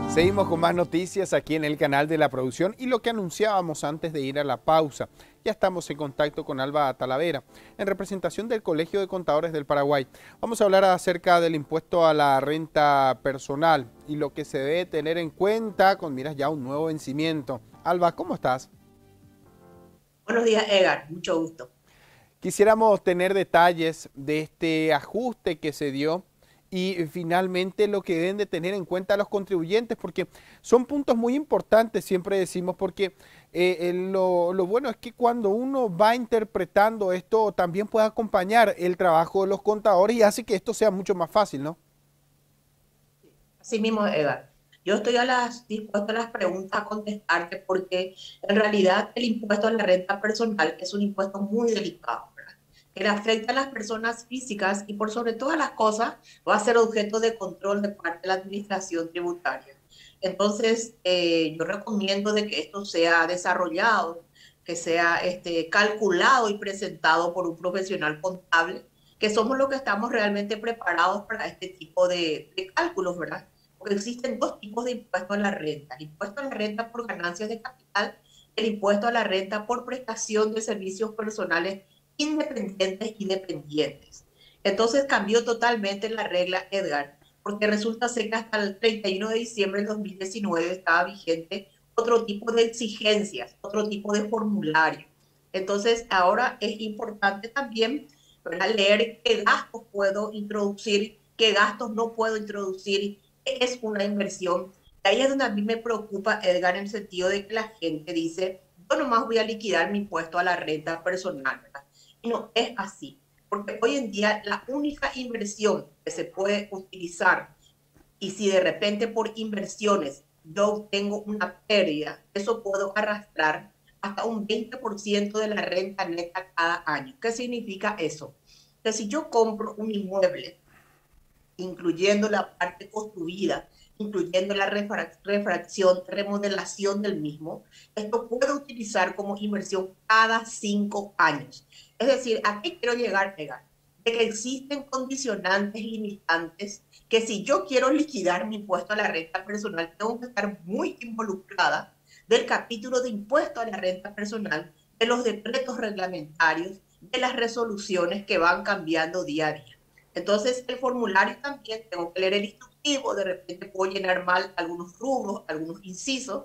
Seguimos con más noticias aquí en el canal de la producción y lo que anunciábamos antes de ir a la pausa. Ya estamos en contacto con Alba Talavera, en representación del Colegio de Contadores del Paraguay. Vamos a hablar acerca del impuesto a la renta personal y lo que se debe tener en cuenta con miras ya a un nuevo vencimiento. Alba, ¿cómo estás? Buenos días, Edgar. Mucho gusto. Quisiéramos tener detalles de este ajuste que se dio y finalmente lo que deben de tener en cuenta los contribuyentes, porque son puntos muy importantes, siempre decimos, porque lo bueno es que cuando uno va interpretando esto también puede acompañar el trabajo de los contadores y hace que esto sea mucho más fácil, ¿no? Así mismo, Edgar. Yo estoy dispuesto a las preguntas a contestarte porque en realidad el impuesto a la renta personal es un impuesto muy delicado, ¿verdad? Que le afecta a las personas físicas y por sobre todas las cosas va a ser objeto de control de parte de la administración tributaria. Entonces, yo recomiendo de que esto sea desarrollado, que sea calculado y presentado por un profesional contable, que somos los que estamos realmente preparados para este tipo de cálculos, ¿verdad? Porque existen dos tipos de impuestos a la renta: el impuesto a la renta por ganancias de capital, el impuesto a la renta por prestación de servicios personales independientes y dependientes. Entonces cambió totalmente la regla, Edgar, porque resulta ser que hasta el 31 de diciembre del 2019 estaba vigente otro tipo de exigencias, otro tipo de formulario. Entonces ahora es importante también para leer qué gastos puedo introducir, qué gastos no puedo introducir, qué es una inversión. Ahí es donde a mí me preocupa, Edgar, en el sentido de que la gente dice, yo nomás voy a liquidar mi impuesto a la renta personal, ¿verdad? Y no es así, porque hoy en día la única inversión que se puede utilizar, y si de repente por inversiones yo tengo una pérdida, eso puedo arrastrar hasta un 20% de la renta neta cada año. ¿Qué significa eso? Que si yo compro un inmueble, incluyendo la parte construida, incluyendo la refracción, remodelación del mismo, esto puede utilizar como inversión cada 5 años. Es decir, ¿a qué quiero llegar, Pegar? De que existen condicionantes limitantes que si yo quiero liquidar mi impuesto a la renta personal, tengo que estar muy involucrada del capítulo de impuesto a la renta personal, de los decretos reglamentarios, de las resoluciones que van cambiando día a día. Entonces, el formulario también tengo que leer el instructivo, de repente puedo llenar mal algunos rubros, algunos incisos.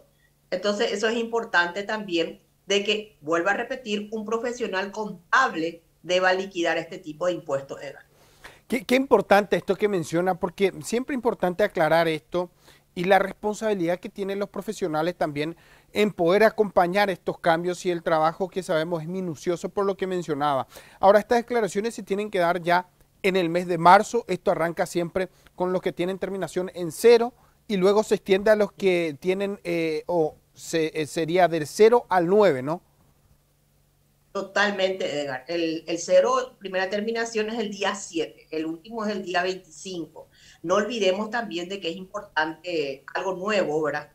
Entonces, eso es importante también de que, vuelva a repetir, un profesional contable deba liquidar este tipo de impuestos, Edgar. Qué importante esto que menciona, porque siempre es importante aclarar esto y la responsabilidad que tienen los profesionales también en poder acompañar estos cambios y el trabajo que sabemos es minucioso por lo que mencionaba. Ahora, estas declaraciones se tienen que dar ya en el mes de marzo. Esto arranca siempre con los que tienen terminación en cero y luego se extiende a los que tienen, sería del 0 al 9, ¿no? Totalmente, Edgar. El cero, primera terminación es el día 7, el último es el día 25. No olvidemos también de que es importante algo nuevo, ¿verdad?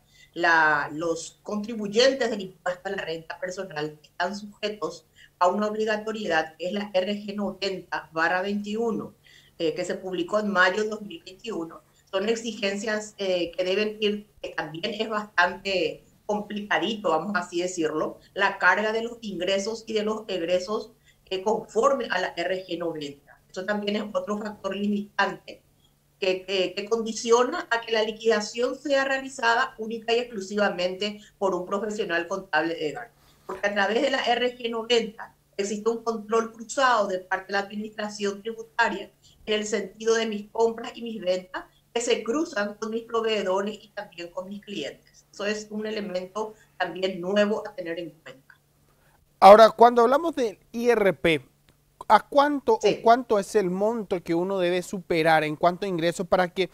Los contribuyentes del impuesto a la renta personal están sujetos a una obligatoriedad que es la RG 90/21, que se publicó en mayo de 2021. Son exigencias que deben ir, que también es bastante complicadito, vamos así decirlo, la carga de los ingresos y de los egresos conforme a la RG 90. Eso también es otro factor limitante que condiciona a que la liquidación sea realizada única y exclusivamente por un profesional contable de EGAR. Porque a través de la RG 90 existe un control cruzado de parte de la administración tributaria en el sentido de mis compras y mis ventas que se cruzan con mis proveedores y también con mis clientes. Eso es un elemento también nuevo a tener en cuenta. Ahora, cuando hablamos del IRP, ¿a cuánto o Sí. cuánto es el monto que uno debe superar en cuanto a ingresos para que,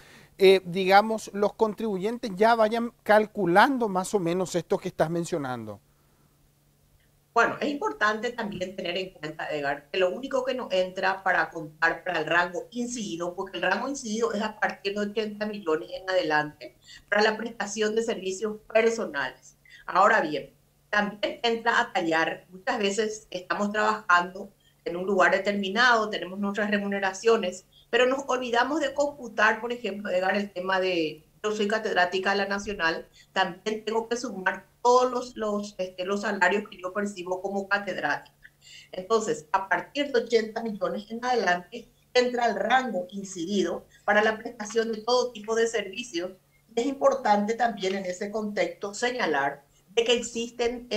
digamos, los contribuyentes ya vayan calculando más o menos esto que estás mencionando? Bueno, es importante también tener en cuenta, Edgar, que lo único que nos entra para contar para el rango incidido, porque el rango incidido es a partir de 80 millones en adelante, para la prestación de servicios personales. Ahora bien, también entra a tallar, muchas veces estamos trabajando en un lugar determinado, tenemos nuestras remuneraciones, pero nos olvidamos de computar, por ejemplo, Edgar, el tema de yo soy catedrática de la Nacional, también tengo que sumar todos los salarios que yo percibo como catedrática. Entonces, a partir de 80 millones en adelante, entra el rango incidido para la prestación de todo tipo de servicios. Es importante también en ese contexto señalar de que existen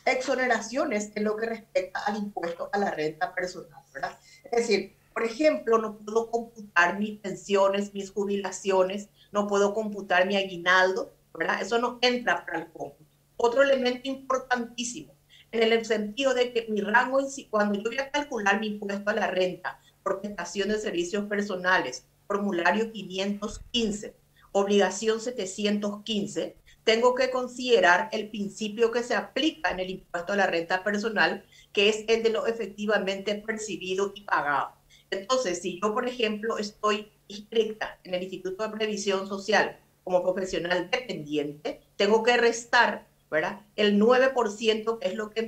exoneraciones en lo que respecta al impuesto a la renta personal, ¿verdad? Es decir, por ejemplo, no puedo computar mis pensiones, mis jubilaciones, no puedo computar mi aguinaldo, ¿verdad? Eso no entra para el cómputo. Otro elemento importantísimo, en el sentido de que mi rango, cuando yo voy a calcular mi impuesto a la renta por prestación de servicios personales, formulario 515, obligación 715, tengo que considerar el principio que se aplica en el impuesto a la renta personal, que es el de lo efectivamente percibido y pagado. Entonces, si yo, por ejemplo, estoy inscrita en el Instituto de Previsión Social como profesional dependiente, tengo que restar, ¿verdad?, el 9%, que es lo que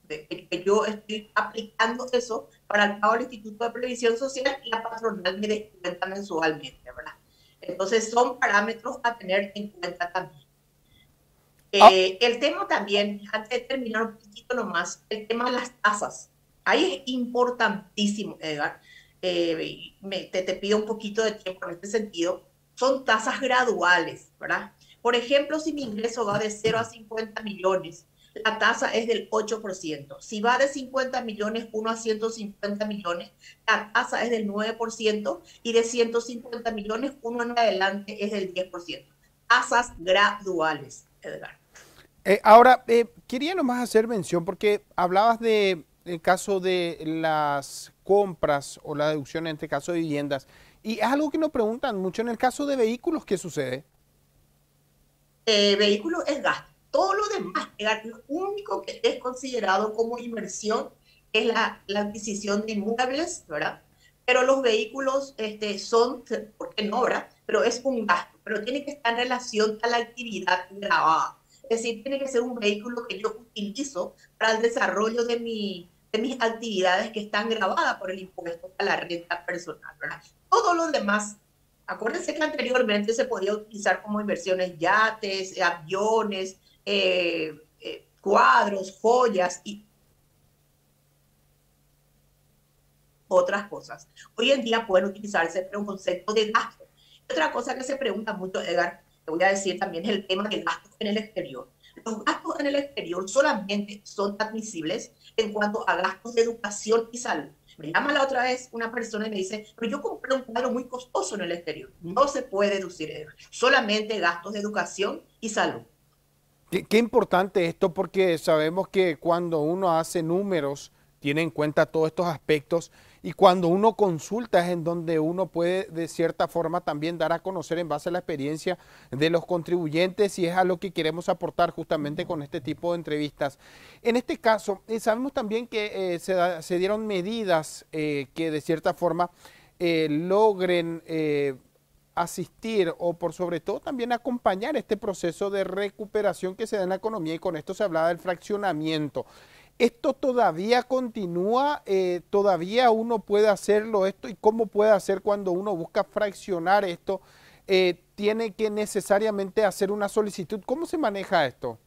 que yo estoy aplicando eso para el pago del Instituto de Previsión Social, y la patronal me descuenta mensualmente, ¿verdad? Entonces son parámetros a tener en cuenta también. El tema también, antes de terminar un poquito nomás, el tema de las tasas. Ahí es importantísimo, Edgar. Te pido un poquito de tiempo en este sentido. Son tasas graduales, ¿verdad? Por ejemplo, si mi ingreso va de 0 a 50 millones, la tasa es del 8%. Si va de 50 millones 1 a 150 millones, la tasa es del 9%, y de 150 millones 1 en adelante es del 10%. Tasas graduales, Edgar. Ahora, quería nomás hacer mención porque hablabas de el caso de las compras o la deducción en este caso de viviendas, y es algo que nos preguntan mucho en el caso de vehículos. ¿Qué sucede? Vehículo es gasto. Todo lo demás, lo único que es considerado como inversión es la adquisición de inmuebles, ¿verdad? Pero los vehículos son, ¿por qué no, verdad? Pero es un gasto, pero tiene que estar en relación a la actividad grabada. Es decir, tiene que ser un vehículo que yo utilizo para el desarrollo de mis actividades que están grabadas por el impuesto a la renta personal, ¿verdad? Todo lo demás, acuérdense que anteriormente se podía utilizar como inversiones yates, aviones, cuadros, joyas y otras cosas. Hoy en día pueden utilizarse para un concepto de gasto. Otra cosa que se pregunta mucho, Edgar, te voy a decir también, es el tema de gastos en el exterior. Los gastos en el exterior solamente son admisibles en cuanto a gastos de educación y salud. Me llama la otra vez una persona y me dice, pero yo compré un cuadro muy costoso en el exterior. No se puede deducir, Edgar. Solamente gastos de educación y salud. Qué importante esto, porque sabemos que cuando uno hace números tiene en cuenta todos estos aspectos, y cuando uno consulta es en donde uno puede de cierta forma también dar a conocer en base a la experiencia de los contribuyentes, y es a lo que queremos aportar justamente con este tipo de entrevistas. En este caso, sabemos también que se dieron medidas que de cierta forma logren asistir o por sobre todo también acompañar este proceso de recuperación que se da en la economía, y con esto se hablaba del fraccionamiento. ¿Esto todavía continúa? ¿Todavía uno puede hacerlo esto? ¿Y cómo puede hacer cuando uno busca fraccionar esto? ¿Tiene que necesariamente hacer una solicitud? ¿Cómo se maneja esto?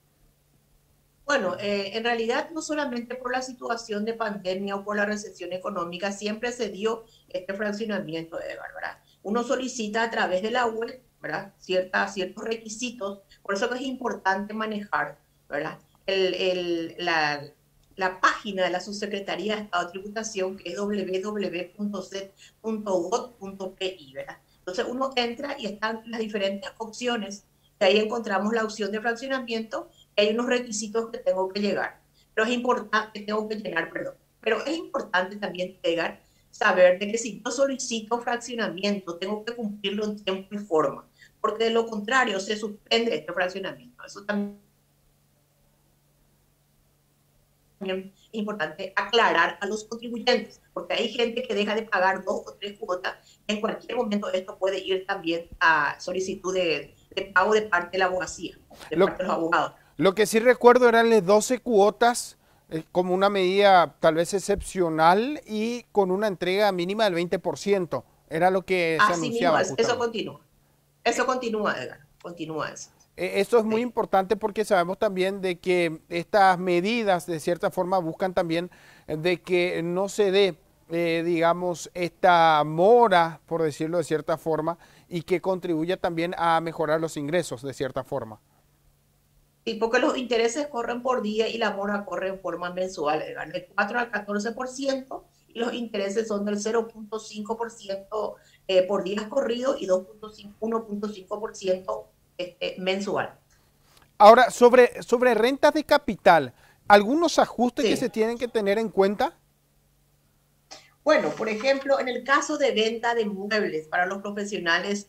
Bueno, en realidad no solamente por la situación de pandemia o por la recesión económica, siempre se dio este fraccionamiento de Bárbara. Uno solicita a través de la web, ¿verdad?, ciertos requisitos. Por eso es importante manejar, ¿verdad?, la página de la Subsecretaría de Estado de Tributación, que es www.cet.gov.pi, ¿verdad? Entonces uno entra y están las diferentes opciones. De ahí encontramos la opción de fraccionamiento. Hay unos requisitos que tengo que llegar, pero es importante, tengo que llenar, perdón. Pero es importante también llegar, saber de que si yo solicito fraccionamiento, tengo que cumplirlo en tiempo y forma, porque de lo contrario se suspende este fraccionamiento. Eso también es importante aclarar a los contribuyentes, porque hay gente que deja de pagar 2 o 3 cuotas. En cualquier momento esto puede ir también a solicitud de pago de parte de la abogacía, de parte de los abogados. Lo que sí recuerdo eran las 12 cuotas, como una medida tal vez excepcional y con una entrega mínima del 20%. Era lo que se Así mismo, anunciaba eso justamente. continúa. Eso continúa, Edgar. Continúa eso. Eso es muy Sí. importante porque sabemos también de que estas medidas de cierta forma buscan también de que no se dé, digamos, esta mora, por decirlo de cierta forma, y que contribuya también a mejorar los ingresos de cierta forma. Sí, porque los intereses corren por día y la mora corre en forma mensual, Edgar, del 4 al 14%, y los intereses son del 0,5% por días corridos y 1,5% mensual. Ahora, sobre rentas de capital, ¿algunos ajustes que se Sí. tienen que tener en cuenta? Bueno, por ejemplo, en el caso de venta de muebles para los profesionales,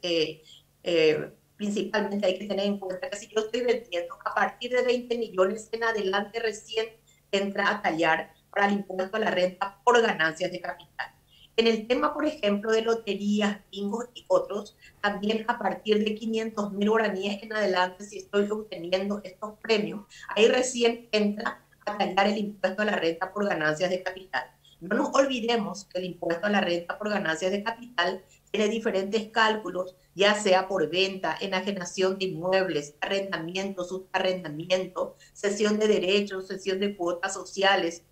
principalmente hay que tener en cuenta que si yo estoy vendiendo a partir de 20 millones en adelante, recién entra a tallar para el impuesto a la renta por ganancias de capital. En el tema, por ejemplo, de loterías, bingos y otros, también a partir de 500.000 guaraníes en adelante, si estoy obteniendo estos premios, ahí recién entra a tallar el impuesto a la renta por ganancias de capital. No nos olvidemos que el impuesto a la renta por ganancias de capital tiene diferentes cálculos, ya sea por venta, enajenación de inmuebles, arrendamiento, subarrendamiento, cesión de derechos, cesión de cuotas sociales,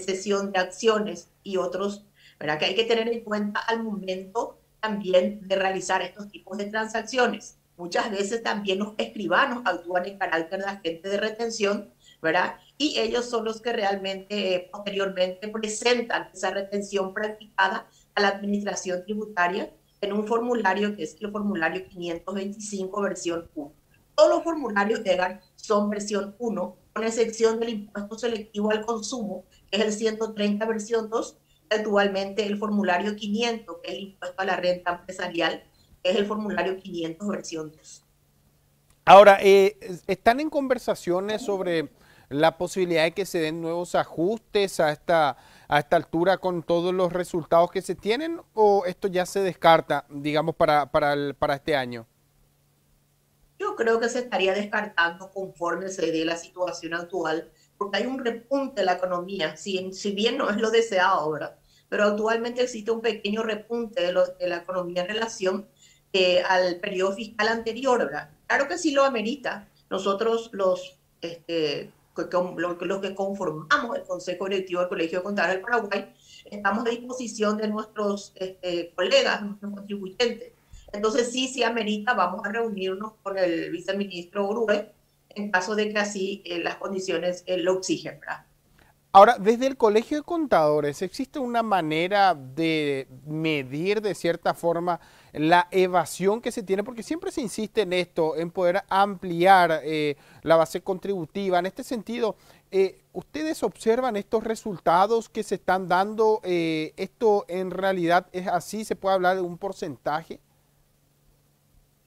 cesión de acciones y otros, ¿verdad? Que hay que tener en cuenta al momento también de realizar estos tipos de transacciones. Muchas veces también los escribanos actúan en carácter de agente de retención, ¿verdad? Y ellos son los que realmente posteriormente presentan esa retención practicada a la administración tributaria en un formulario que es el formulario 525 versión 1. Todos los formularios EGAR son versión 1, con excepción del impuesto selectivo al consumo, que es el 130 versión 2, y actualmente el formulario 500, que es el impuesto a la renta empresarial, que es el formulario 500 versión 2. Ahora, ¿están en conversaciones sobre la posibilidad de que se den nuevos ajustes a esta altura con todos los resultados que se tienen o esto ya se descarta, digamos, para este año? Yo creo que se estaría descartando conforme se dé la situación actual, porque hay un repunte de la economía, si bien no es lo deseado ahora, pero actualmente existe un pequeño repunte de la economía en relación al periodo fiscal anterior, ¿verdad? Claro que sí lo amerita. Nosotros los que conformamos el Consejo Directivo del Colegio de Contadores del Paraguay, estamos a disposición de nuestros colegas, nuestros contribuyentes. Entonces sí amerita, vamos a reunirnos con el viceministro Urue en caso de que así las condiciones lo exigen, ¿verdad? Ahora, desde el Colegio de Contadores, ¿existe una manera de medir de cierta forma la evasión que se tiene? Porque siempre se insiste en esto, en poder ampliar la base contributiva. En este sentido, ¿ustedes observan estos resultados que se están dando? ¿Esto en realidad es así? ¿Se puede hablar de un porcentaje?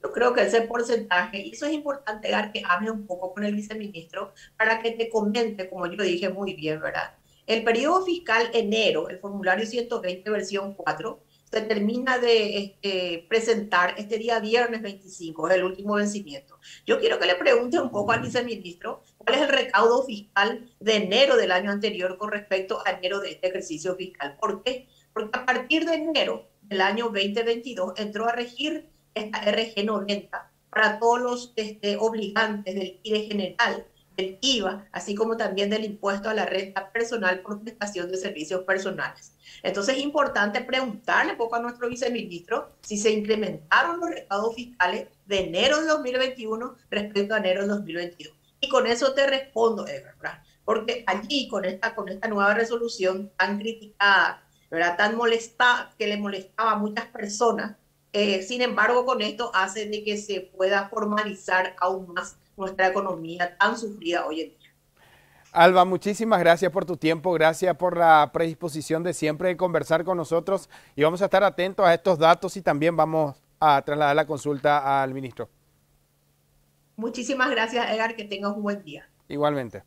Yo creo que ese porcentaje, y eso es importante, Gar, que hable un poco con el viceministro para que te comente, como yo dije muy bien, ¿verdad? El periodo fiscal enero, el formulario 120 versión 4, se termina de presentar este día viernes 25, es el último vencimiento. Yo quiero que le pregunte un poco al viceministro cuál es el recaudo fiscal de enero del año anterior con respecto a enero de este ejercicio fiscal. ¿Por qué? Porque a partir de enero del año 2022 entró a regir esta RG90 para todos los obligantes del IRE general, del IVA, así como también del impuesto a la renta personal por prestación de servicios personales. Entonces es importante preguntarle un poco a nuestro viceministro si se incrementaron los recaudos fiscales de enero de 2021 respecto a enero de 2022. Y con eso te respondo, Edgar, porque allí con esta nueva resolución tan criticada, ¿verdad? Tan molesta, que le molestaba a muchas personas, sin embargo, con esto hace de que se pueda formalizar aún más nuestra economía tan sufrida hoy en día. Alba, muchísimas gracias por tu tiempo, gracias por la predisposición de siempre de conversar con nosotros y vamos a estar atentos a estos datos y también vamos a trasladar la consulta al ministro. Muchísimas gracias, Edgar, que tengas un buen día. Igualmente.